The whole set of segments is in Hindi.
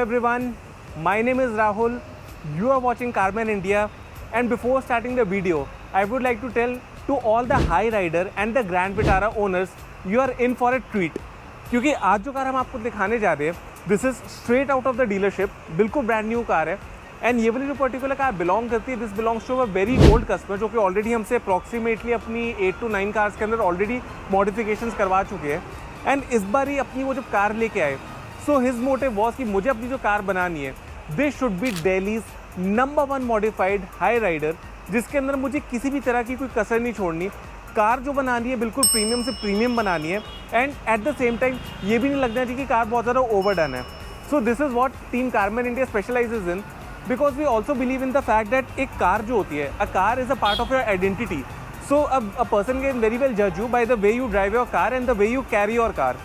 everyone, my name is Rahul. You are watching Carman India, and before starting the video, I would like to tell to all the high rider and the Grand Vitara owners, you are in for a treat. क्योंकि आज जो कार हम आपको दिखाने जा रहे हैं, this is straight out of the dealership, बिल्कुल ब्रांड न्यू कार है. एंड ये वाली जो पर्टिकुलर कार बिलोंग करती है, this belongs to a very old customer जो कि ऑलरेडी हमसे अप्रॉक्सीमेटली अपनी 8 to 9 कार्स के अंदर ऑलरेडी मॉडिफिकेशंस करवा चुके हैं. एंड इस बार ही अपनी वो जब कार लेके आए, सो हिज मोटिव वॉज कि मुझे अपनी जो कार बनानी है, this should be Delhi's number 1 modified Hyryder, जिसके अंदर मुझे किसी भी तरह की कोई कसर नहीं छोड़नी. कार जो बनानी है बिल्कुल प्रीमियम से प्रीमियम बनानी है, and eight the same time ये भी नहीं लगना चाहिए कि कार बहुत ज़्यादा ओवरडन है. So this is what team Carman India specialises in, because we also believe in the fact that एक कार जो होती है, a car is a part of your identity. So a person can very well जज you by the way you drive your car and the way you carry your car.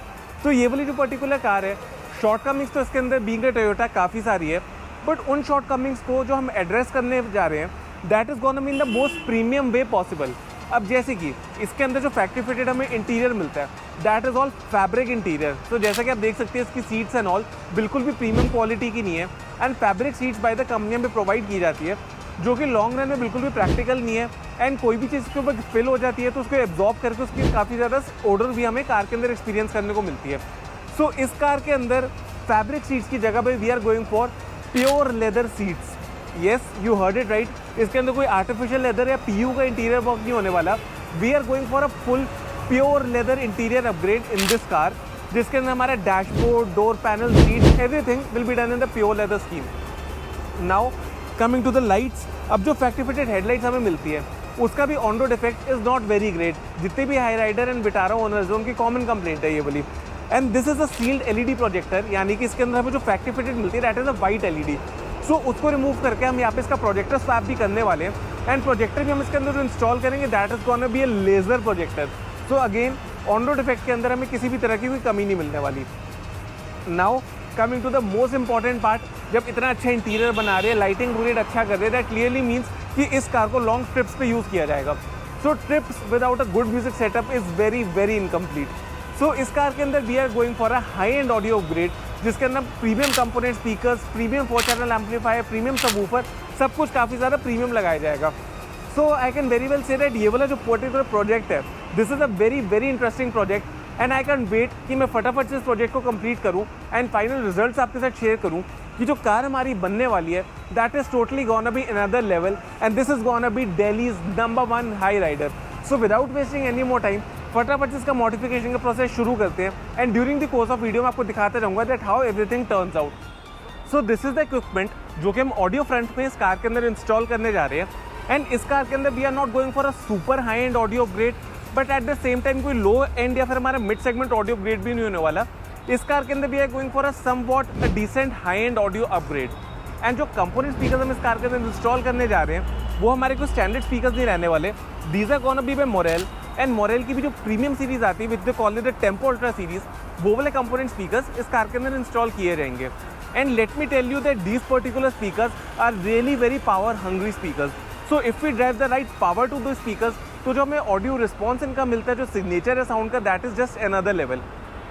तो ये वाली जो पर्टिकुलर कार है, शॉर्टकमिंग्स तो इसके अंदर बीइंग अ टोयोटा काफ़ी सारी है, बट उन शॉर्टकमिंग्स को जो हम एड्रेस करने जा रहे हैं, that is gonna mean the most premium way possible. अब जैसे कि इसके अंदर जो फैक्ट्री फिटेड हमें इंटीरियर मिलता है, that is all fabric interior. तो जैसा कि आप देख सकते हैं, इसकी सीट्स एंड ऑल बिल्कुल भी प्रीमियम क्वालिटी की नहीं है, and fabric seats by the company में प्रोवाइड की जाती है, जो कि लॉन्ग रन में बिल्कुल भी प्रैक्टिकल नहीं है. एंड कोई भी चीज़ के ऊपर फिल हो जाती है तो उसको एब्जॉर्ब करके उसकी काफ़ी ज़्यादा ऑर्डर भी हमें कार के अंदर एक्सपीरियंस करने को मिलती है. सो इस कार के अंदर फैब्रिक सीट्स की जगह पर we are going for pure leather seats. Yes, you heard it right. इसके अंदर कोई आर्टिफिशियल लेदर या पीयू का इंटीरियर वर्क नहीं होने वाला. We are going for a full pure leather interior upgrade in this car, जिसके अंदर हमारा dashboard, door panel, seat, everything will be done in the pure leather scheme. Now coming to the lights. अब जो फैक्ट्री फिटेड हेडलाइट्स हमें मिलती है, उसका भी on road effect is not very great. जितने भी Hyryder and Vitara owners हैं, उनकी कॉमन कंप्लेंट है ये वाली. And this is a sealed LED projector, यानी कि इसके अंदर हमें जो फैक्ट्री फिटेड मिलती है, that is a white LED. So उसको रिमूव करके हम यहाँ पे इसका प्रोजेक्टर स्वैप भी करने वाले हैं. एंड प्रोजेक्टर भी हम इसके अंदर जो इंस्टॉल करेंगे, that is gonna be a laser projector. So again on road effect के अंदर हमें किसी भी तरह की कोई कमी नहीं मिलने वाली. Now coming to the most important part, जब इतना अच्छा इंटीरियर बना रहे हैं, लाइटिंग ग्रेड अच्छा कर रहे हैं, दैट क्लियरली मीन्स कि इस कार को लॉन्ग ट्रिप्स पे यूज़ किया जाएगा. So trips without a good music setup is very very incomplete. So इस कार के अंदर we are going for a high end audio upgrade, जिसके अंदर premium component speakers, premium 4 channel amplifier, premium subwoofer, सब कुछ काफ़ी ज़्यादा प्रीमियम लगाया जाएगा. So I can very well say that ये वाला जो पर्टिकुलर प्रोजेक्ट है, this is a very very interesting project, and I can wait कि मैं फटाफट से इस प्रोजेक्ट को कंप्लीट करूं एंड फाइनल रिजल्ट्स आपके साथ शेयर करूं कि जो कार हमारी बनने वाली है, that is totally gonna be another level, and this is gonna be Delhi's number 1 Hyryder. So without wasting any more time, फटाफट से इसका मॉडिफिकेशन का प्रोसेस शुरू करते हैं. And during the course of video में आपको दिखाते रहूँगा that how everything turns out. So this is the equipment जो कि हम ऑडियो फ्रंट में इस कार के अंदर इंस्टॉल करने जा रहे हैं. एंड इस कार के अंदर we are not going for a super high end audio upgrade, but at the same time कोई लो एंड या फिर हमारा मिड सेगमेंट ऑडियो अपग्रेड भी नहीं होने वाला. इस कार के अंदर we are going for a somewhat a decent high end audio upgrade. And जो कंपोनेंट स्पीकर्स हम इस कार के अंदर इंस्टॉल करने जा रहे हैं, वो हमारे कोई स्टैंडर्ड स्पीकर्स नहीं रहने वाले. These are gonna be by Morel, and Morel की भी जो प्रीमियम सीरीज आती है with the call the tempo ultra series, वो वाले कंपोनेंट स्पीकर्स इस कार के अंदर इंस्टॉल किए रहेंगे. And let me tell you that these particular speakers are really very power hungry speakers. So if we drive the right power to the speakers, तो जो हमें ऑडियो रिस्पॉन्स इनका मिलता है, जो सिग्नेचर है साउंड का, that is just another level.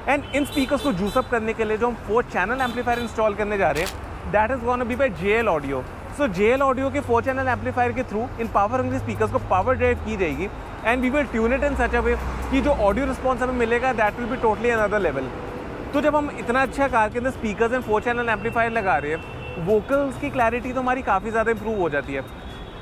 And in speakers को जूसअप करने के लिए जो हम 4 चैनल एम्पलीफायर इंस्टॉल करने जा रहे हैं, that is gonna be by JL audio. So JL audio के 4 चैनल एम्पलीफायर के थ्रू इन पावर हंग्री स्पीकर्स को पावर ड्राइव की जाएगी, and we will tune it in such a way कि जो ऑडियो रिस्पॉन्स हमें मिलेगा, that will be totally another level. तो जब हम इतना अच्छा कार के अंदर स्पीकर्स एंड 4 चैनल एम्पलीफायर लगा रहे हैं, वोकल्स की क्लैरिटी तो हमारी काफ़ी ज़्यादा इंप्रूव हो जाती है.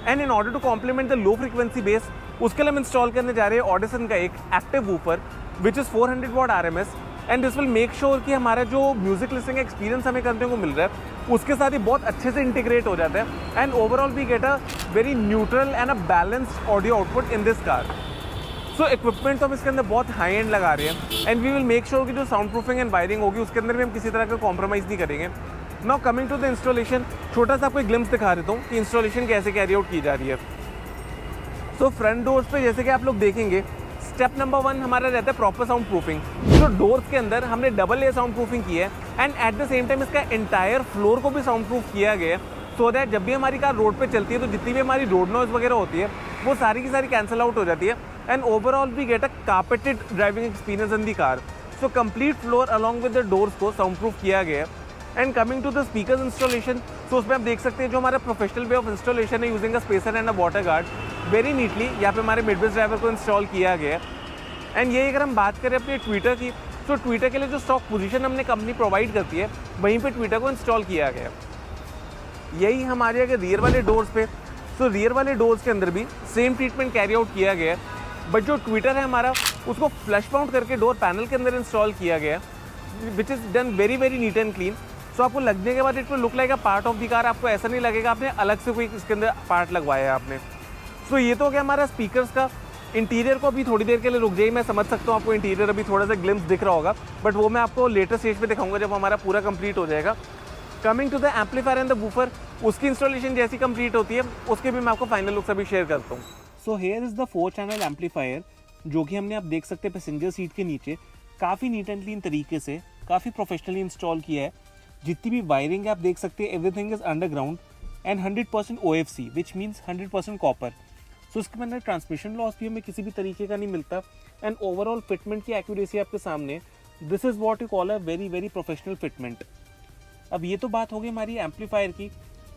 And in order to complement the low frequency bass, उसके लिए हम इंस्टॉल करने जा रहे हैं ऑडिसन का एक active woofer which is 400 what RMS. And this will make sure कि हमारा जो म्यूजिक लिसनिंग एक्सपीरियंस हमें करने को मिल रहा है, उसके साथ ही बहुत अच्छे से इंटीग्रेट हो जाता है. And overall we get a very neutral and a balanced audio output in this car. So equipment तो हम इसके अंदर बहुत हाई एंड लगा रहे हैं, and we will make sure कि जो साउंड प्रूफिंग एंड वायरिंग होगी, उसके अंदर भी हम किसी तरह का कॉम्प्रोमाइज़ नहीं करेंगे. Now coming to the installation, छोटा सा आपको एक ग्लिम्स दिखा देता हूँ कि इंस्टॉलेशन कैसे कैरी आउट की जा रही है. सो फ्रंट डोर्स पे जैसे कि आप लोग देखेंगे, स्टेप नंबर 1 हमारा रहता है प्रॉपर साउंड प्रूफिंग. तो डोर्स के अंदर हमने डबल लेयर साउंड प्रूफिंग की है, and eight the same time इसका एंटायर फ्लोर को भी साउंड प्रूफ किया गया है, सो दैट जब भी हमारी कार रोड पे चलती है, तो जितनी भी हमारी रोड नॉइज वगैरह होती है, वो सारी की सारी कैंसिल आउट हो जाती है. And overall we get a carpeted driving experience in the car. So complete floor along with the doors को साउंड प्रूफ किया गया है. And coming to the speakers installation, तो उसमें आप देख सकते हैं जो हमारा प्रोफेशनल वे ऑफ इंस्टॉलेशन है using a spacer and a water guard, very neatly यहाँ पे हमारे मिडवेज ड्राइवर को इंस्टॉल किया गया है। एंड ये अगर हम बात करें अपने ट्विटर की, तो ट्विटर के लिए जो स्टॉक पोजीशन हमने कंपनी प्रोवाइड करती है वहीं पे ट्विटर को इंस्टॉल किया गया। यही हमारे अगर रियर वाले डोर्स पे, तो रियर वाले डोर्स के अंदर भी सेम ट्रीटमेंट कैरी आउट किया गया है, बट जो ट्विटर है हमारा उसको फ्लश माउंट करके डोर पैनल के अंदर इंस्टॉल किया गया है, which is done very very neat and clean. So आपको लगने के बाद it will look like a part of the car, आपको ऐसा नहीं लगेगा आपने अलग से कोई इसके अंदर पार्ट लगवाया है आपने। सो ये तो हो गया हमारा स्पीकर्स का। इंटीरियर को अभी थोड़ी देर के लिए रुक जाइए, मैं समझ सकता हूँ आपको इंटीरियर अभी थोड़ा सा ग्लिम्स दिख रहा होगा, बट वो मैं आपको लेटर स्टेज पे दिखाऊंगा जब हमारा पूरा कंप्लीट हो जाएगा। Coming to the amplifier and the woofer, उसकी इंस्टॉलेशन जैसी कंप्लीट होती है उसके भी मैं आपको फाइनल लुक्स अभी शेयर करता हूँ। So here is the 4 channel amplifier, जो कि हमने आप देख सकते हैं पैसेंजर सीट के नीचे काफ़ी नीट एंड क्लीन तरीके से काफ़ी प्रोफेशनली इंस्टॉल किया है। जितनी भी वायरिंग है आप देख सकते हैं everything is underground and 100% OFC which means 100% copper. So इसके अंदर ट्रांसमिशन लॉस भी हमें किसी भी तरीके का नहीं मिलता एंड ओवरऑल फिटमेंट की एक्यूरेसी आपके सामने, this is what you call a very very professional fitment. अब ये तो बात हो गई हमारी एम्पलीफायर की।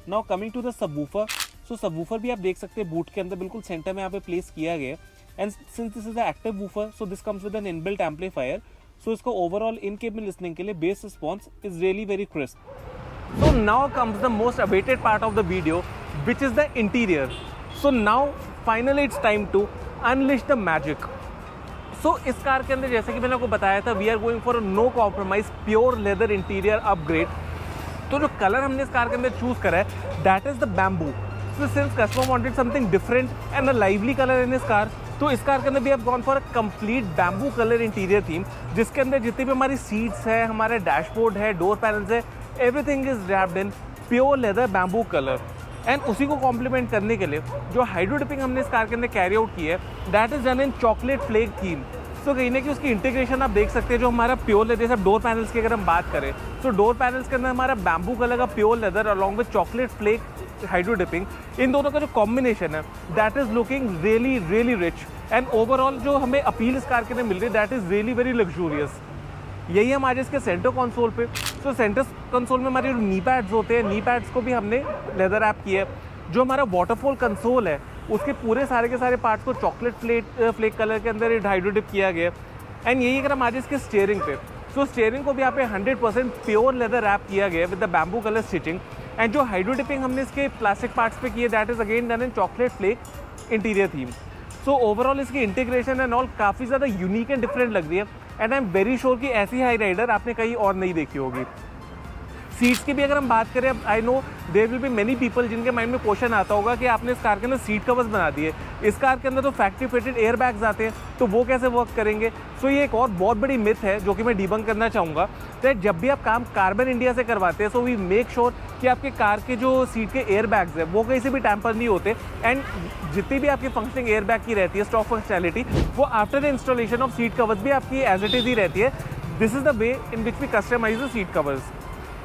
Now coming to the subwoofer, so subwoofer भी आप देख सकते हैं बूट के अंदर बिल्कुल सेंटर में यहाँ पे प्लेस किया गया है and since this is the active woofer, so this comes with an inbuilt amplifier. So इसका ओवरऑल इन केबल लिसनिंग के लिए bass response is really very crisp. So now comes the most awaited part of the video which is the interior. So now finally it's time to unleash the magic. So इस कार के अंदर जैसे कि मैंने आपको बताया था, we are going for no compromise pure leather interior upgrade. तो जो कलर हमने इस कार के अंदर चूज करा है that is the bamboo. So since customer wanted something different and a lively colour इन इस कार, तो इस कार के अंदर भी have gone for a complete bamboo colour interior theme, जिसके अंदर जितनी भी हमारी सीट्स है, हमारे डैशबोर्ड है, डोर पैनल्स है, everything is wrapped in pure leather bamboo colour. And उसी को कॉम्प्लीमेंट करने के लिए जो हाइड्रो डिपिंग हमने इस कार के अंदर कैरी आउट की है that is done in chocolate flake theme. So कहीं ना कि उसकी इंटीग्रेशन आप देख सकते हैं जो हमारा प्योर लेदर, जैसे डोर पैनल्स की अगर हम बात करें तो डोर पैनल्स के अंदर हमारा बैम्बू कलर का pure leather along with chocolate flake hydro dipping, इन दोनों का जो कॉम्बिनेशन है that is looking really really rich and overall जो हमें अपील इस कार के अंदर मिल रही है that is really very luxurious. यही हमारे इसके सेंटर कंसोल पे, तो सेंटर कंसोल में हमारे जो नी पैड्स होते हैं, नी पैड्स को भी हमने लेदर रैप किया है। जो हमारा वाटरफॉल कंसोल है उसके पूरे सारे के सारे पार्ट्स को चॉकलेट फ्लेक कलर के अंदर हाइड्रो डिप किया गया। एंड यही अगर हम आज इसके स्टीयरिंग पे, तो स्टीयरिंग को भी यहाँ पे 100% प्योर लेदर रैप किया गया with the bamboo colour stitching. And जो हाइड्रो डिपिंग हमने इसके प्लास्टिक पार्ट्स पे की है that is again done in chocolate flake interior theme. So overall इसकी इंटीग्रेशन एंड ऑल काफ़ी ज़्यादा यूनिक एंड डिफरेंट लग रही है and I am very sure कि ऐसी हाई राइडर आपने कहीं और नहीं देखी होगी। सीट्स की भी अगर हम बात करें, I know there will be many people जिनके माइंड में क्वेश्चन आता होगा कि आपने इस कार के अंदर सीट कवर्स बना दिए, इस कार के अंदर तो फैक्ट्री फिटेड एयर बैग्स आते हैं तो वो कैसे वर्क करेंगे। सो ये एक और बहुत बड़ी मिथ है जो कि मैं डिबंक करना चाहूँगा। तो जब भी आप काम कार्बन इंडिया से करवाते हैं सो वी मेक श्योर कि आपके कार के जो सीट के एयर बैग्स हैं वो कहीं से भी टैम्पर नहीं होते एंड जितनी भी आपकी फंक्शनिंग एयर बैग की रहती है स्टॉक फंक्शनैलिटी, वो after the installation of seat covers भी आपकी एज इट इज़ ही रहती है। This is the way in which we customize the seat covers.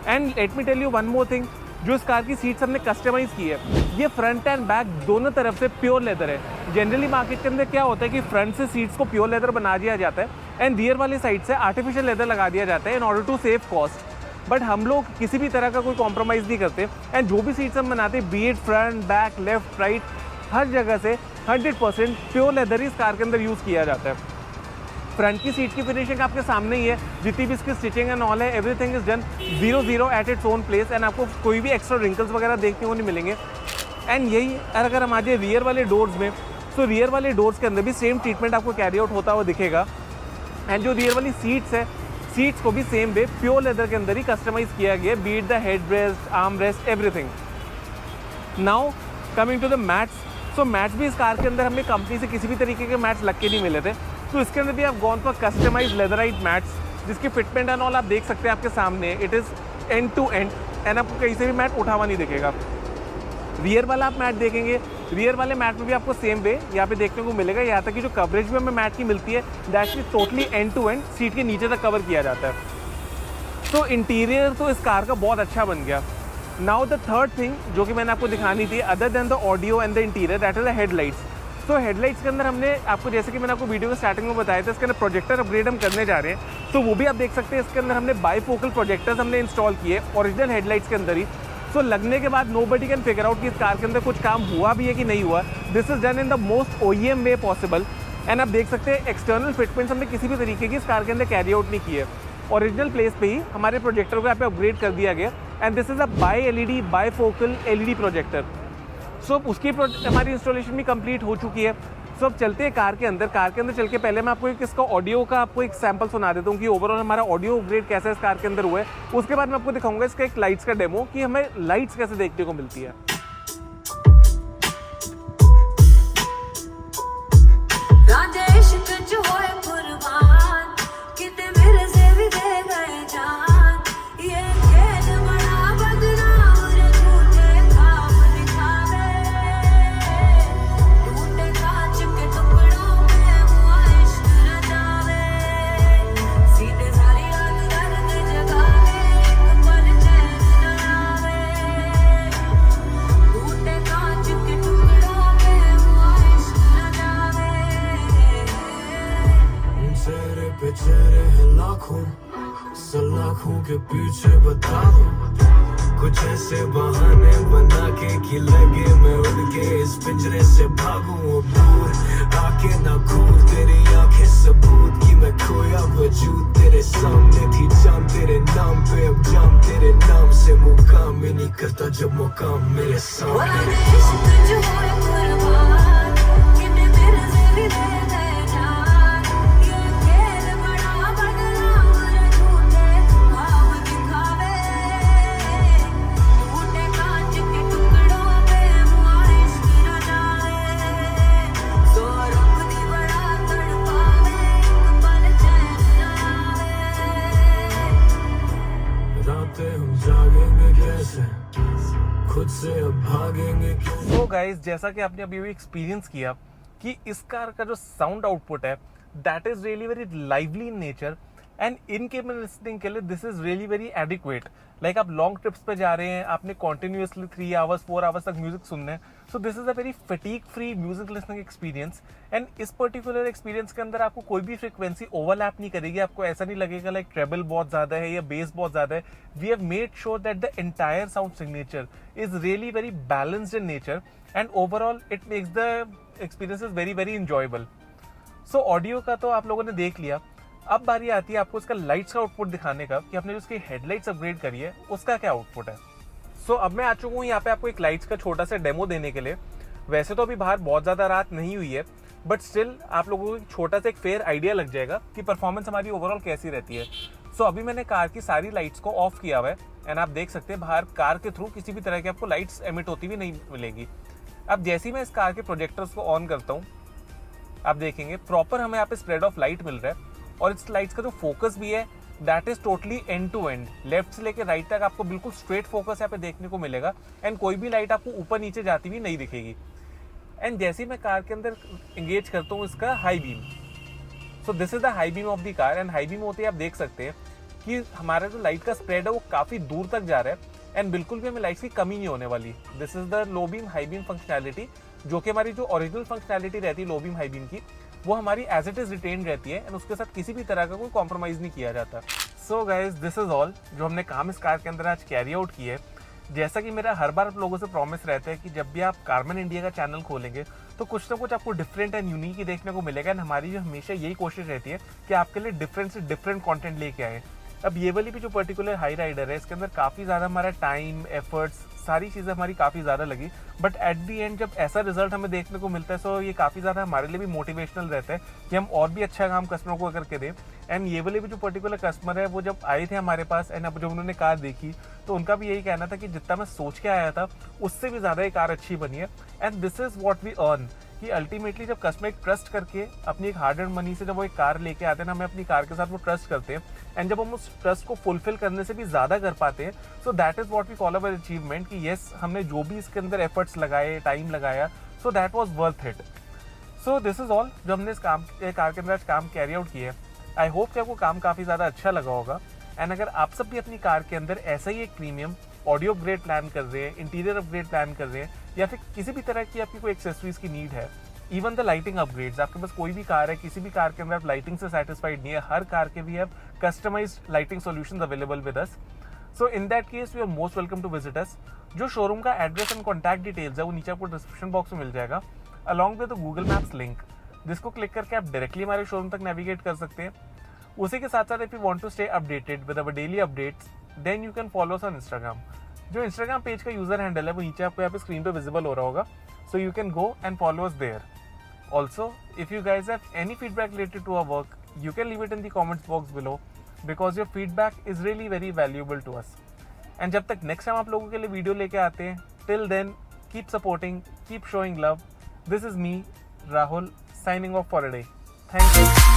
And let me tell you one more thing, जो इस कार की सीट्स हमने कस्टमाइज़ की है, ये फ्रंट एंड बैक दोनों तरफ से प्योर लेदर है। जनरली मार्केट के अंदर क्या होता है कि फ्रंट से सीट्स को प्योर लेदर बना दिया जाता है एंड रियर वाली साइड से आर्टिफिशियल लेदर लगा दिया जाता है in order to save cost. But हम लोग किसी भी तरह का कोई कॉम्प्रोमाइज़ नहीं करते एंड जो भी सीट्स हम बनाते हैं, be it front back left right, हर जगह से 100% प्योर लेदर ही इस कार के अंदर यूज़ किया जाता है। फ्रंट की सीट की फिनिशिंग आपके सामने ही है, जितनी भी इसकी स्टिचिंग एंड ऑल है, everything is done 0-0 at its own place and आपको कोई भी एक्स्ट्रा रिंकल्स वगैरह देखने को नहीं मिलेंगे। एंड यही अगर हम आ जाए रियर वाले डोर्स में, तो रियर वाले डोर्स के अंदर भी सेम ट्रीटमेंट आपको कैरी आउट होता हुआ दिखेगा एंड जो रियर वाली सीट्स है, सीट्स को भी सेम वे प्योर लेदर के अंदर ही कस्टमाइज़ किया गया, be it the head rest, arm rest, everything. Now coming to the mats, so mats भी इस कार के अंदर हमें कंपनी से किसी भी तरीके के मैट्स लग के नहीं मिले थे, तो इसके अंदर भी आप गॉन पर कस्टमाइज लेदराइट मैट्स, जिसकी फिटमेंट एंड ऑल आप देख सकते हैं आपके सामने, it is end to end एंड आपको कहीं से भी मैट उठा हुआ नहीं दिखेगा। रियर वाला आप मैट देखेंगे, रियर वाले मैट में भी आपको सेम वे यहाँ पे देखने को मिलेगा, यहाँ तक कि जो कवरेज भी हमें मैट की मिलती है that is totally end to end seat के नीचे तक कवर किया जाता है। तो इंटीरियर तो इस कार का बहुत अच्छा बन गया। नाउ द थर्ड थिंग जो कि मैंने आपको दिखानी थी other than the audio and the interior, that is the headlights. So headlights के अंदर हमने आपको, जैसे कि मैंने आपको वीडियो के स्टार्टिंग में बताया था, इसके अंदर प्रोजेक्टर अपग्रेड हम करने जा रहे हैं। तो वो भी आप देख सकते हैं, इसके अंदर हमने बाईफोकल प्रोजेक्टर्स हमने इंस्टॉल किए ओरिजिनल हेडलाइट्स के अंदर ही। सो लगने के बाद नोबडी कैन फिगर आउट कि इस कार के अंदर कुछ काम हुआ भी है कि नहीं हुआ। This is done in the most OEM way possible. And आप देख सकते हैं एक्सटर्नल फिटमेंट्स हमने किसी भी तरीके की इस कार के अंदर कैरी आउट नहीं किए। ओरिजिनल प्लेस पे ही हमारे प्रोजेक्टर को यहाँ पे अपग्रेड कर दिया गया। And this is a bifocal LED projector. So उसकी हमारी इंस्टॉलेशन भी कंप्लीट हो चुकी है। सो अब चलते हैं कार के अंदर चल के पहले मैं आपको इसका ऑडियो का आपको एक सैंपल सुना देता हूँ कि ओवरऑल हमारा ऑडियो अपग्रेड कैसा इस कार के अंदर हुआ है। उसके बाद मैं आपको दिखाऊंगा इसका एक लाइट्स का डेमो कि हमें लाइट्स कैसे देखने को मिलती है। सलाखों के पीछे बता दो कुछ ऐसे बहाने बना के कि लगे मैं उड़ के इस पिंजरे से भागूं दूर आके ना कूद। तेरी आंखें सबूत कि मैं खोया वजूद तेरे सामने थी जान तेरे नाम पे अब जाम तेरे नाम से मुकाम में नहीं करता जब मुकाम मेरे सामने। तो गाइज जैसा कि आपने अभी एक्सपीरियंस किया कि इस कार का जो साउंड आउटपुट है that is really very lively in nature and in cable listening के लिए this is really very adequate. Like आप लॉन्ग ट्रिप्स पे जा रहे हैं, आपने कॉन्टिन्यूसली 3 आवर्स 4 आवर्स तक म्यूजिक सुनने हैं। So this is a very fatigue free music listening experience. And इस पर्टिकुलर एक्सपीरियंस के अंदर आपको कोई भी फ्रिक्वेंसी ओवरलैप नहीं करेगी। आपको ऐसा नहीं लगेगा लाइक ट्रेबल बहुत ज्यादा है या बेस बहुत ज्यादा है। We have made sure that the entire sound signature is really very balanced in nature and overall it makes the experience is very very enjoyable. So audio का तो आप लोगों ने देख लिया। अब बारी आती है आपको इसका लाइट्स का आउटपुट दिखाने का कि आपने जो उसकी हेडलाइट्स अपग्रेड करी है उसका क्या आउटपुट है। सो अब मैं आ चुका हूँ यहाँ पे आपको एक लाइट्स का छोटा सा डेमो देने के लिए। वैसे तो अभी बाहर बहुत ज़्यादा रात नहीं हुई है बट स्टिल आप लोगों को छोटा सा एक फेयर आइडिया लग जाएगा कि परफॉर्मेंस हमारी ओवरऑल कैसी रहती है। सो अभी मैंने कार की सारी लाइट्स को ऑफ किया हुआ है एंड आप देख सकते हैं बाहर कार के थ्रू किसी भी तरह की आपको लाइट्स एमिट होती हुई नहीं मिलेगी। अब जैसे ही मैं इस कार के प्रोजेक्टर्स को ऑन करता हूँ आप देखेंगे प्रॉपर हमें यहाँ पे स्प्रेड ऑफ लाइट मिल रहा है और इस लाइट्स का जो फोकस भी है that is totally end to end. Left से लेकर राइट तक आपको बिल्कुल स्ट्रेट फोकस यहाँ पे देखने को मिलेगा एंड कोई भी लाइट आपको ऊपर नीचे जाती हुई नहीं दिखेगी। एंड जैसे ही मैं कार के अंदर एंगेज करता हूँ इसका high beam, so this is the high beam of the car and high beam होते ही आप देख सकते हैं कि हमारा जो लाइट का स्प्रेड है वो काफी दूर तक जा रहा है एंड बिल्कुल भी हमें लाइट्स की कमी नहीं होने वाली। This is the low beam high beam functionality, जो कि हमारी जो ओरिजिनल फंक्शनैलिटी रहती है लो बीम हाई बीम की वो हमारी एज इट इज रिटेन रहती है एंड उसके साथ किसी भी तरह का कोई कॉम्प्रोमाइज नहीं किया जाता। So guys this is all जो हमने काम इस कार के अंदर आज कैरी आउट किया है। जैसा कि मेरा हर बार आप लोगों से प्रॉमिस रहता है कि जब भी आप कारमैन इंडिया का चैनल खोलेंगे तो कुछ ना कुछ आपको डिफरेंट एंड यूनिक ही देखने को मिलेगा एंड हमारी जो हमेशा यही कोशिश रहती है कि आपके लिए डिफरेंट से डिफरेंट कंटेंट लेके आए। अब ये वाली भी जो पर्टिकुलर हाई राइडर है इसके अंदर काफ़ी ज़्यादा हमारा टाइम एफर्ट्स सारी चीज़ें हमारी काफ़ी ज़्यादा लगी बट एट दी एंड जब ऐसा रिजल्ट हमें देखने को मिलता है सो ये काफ़ी ज़्यादा हमारे लिए भी मोटिवेशनल रहता है कि हम और भी अच्छा काम कस्टमरों को करके दें। एंड ये वाले भी जो पर्टिकुलर कस्टमर है वो जब आए थे हमारे पास एंड अब जब उन्होंने कार देखी तो उनका भी यही कहना था कि जितना मैं सोच के आया था उससे भी ज़्यादा ये कार अच्छी बनी है। And this is what we earn कि अल्टीमेटली जब कस्टमर एक ट्रस्ट करके अपनी एक हार्ड एंड मनी से जब वो एक कार लेके आते हैं ना, हमें अपनी कार के साथ वो ट्रस्ट करते हैं एंड जब हम उस ट्रस्ट को फुलफिल करने से भी ज़्यादा कर पाते हैं so that is what we call our achievement कि येस हमने जो भी इसके अंदर एफर्ट्स लगाए टाइम लगाया so that was worth it. So this is all जो हमने इस कार के अंदर आज काम कैरी आउट किया है। आई होप कि आपको काम काफ़ी ज़्यादा अच्छा लगा होगा एंड अगर आप सब भी अपनी कार के अंदर ऐसा ही एक प्रीमियम ऑडियो अपग्रेड प्लान कर रहे हैं, इंटीरियर अपग्रेड प्लान कर रहे हैं या फिर किसी भी तरह की आपकी कोई एक्सेसरीज की नीड है इवन द लाइटिंग अपग्रेड्स, आपके पास कोई भी कार है, किसी भी कार के अंदर आप लाइटिंग से सेटिस्फाइड नहीं है, हर कार के we have customized lighting solutions available with us. So in that case you are most welcome to visit us. जो शोरूम का एड्रेस एंड कॉन्टैक्ट डिटेल्स है वो नीचे आपको डिस्क्रिप्शन बॉक्स में मिल जाएगा, along with the Google maps link, जिसको क्लिक करके आप डायरेक्टली हमारे शोरूम तक नेविगेट कर सकते हैं. उसी के साथ साथ if you want to stay updated with our daily updates then you can follow us on Instagram. जो इंस्टाग्राम पेज का यूजर हैंडल है वो नीचे आपको यहाँ पे स्क्रीन पे विजिबल हो रहा होगा, so you can go and follow us there. Also, if you guys have any feedback related to our work, you can leave it in the comments box below because your feedback is really very valuable to us. And जब तक next time आप लोगों के लिए वीडियो लेके आते हैं, till then keep supporting, keep showing love. This is me, Rahul, signing off for a day. Thank you.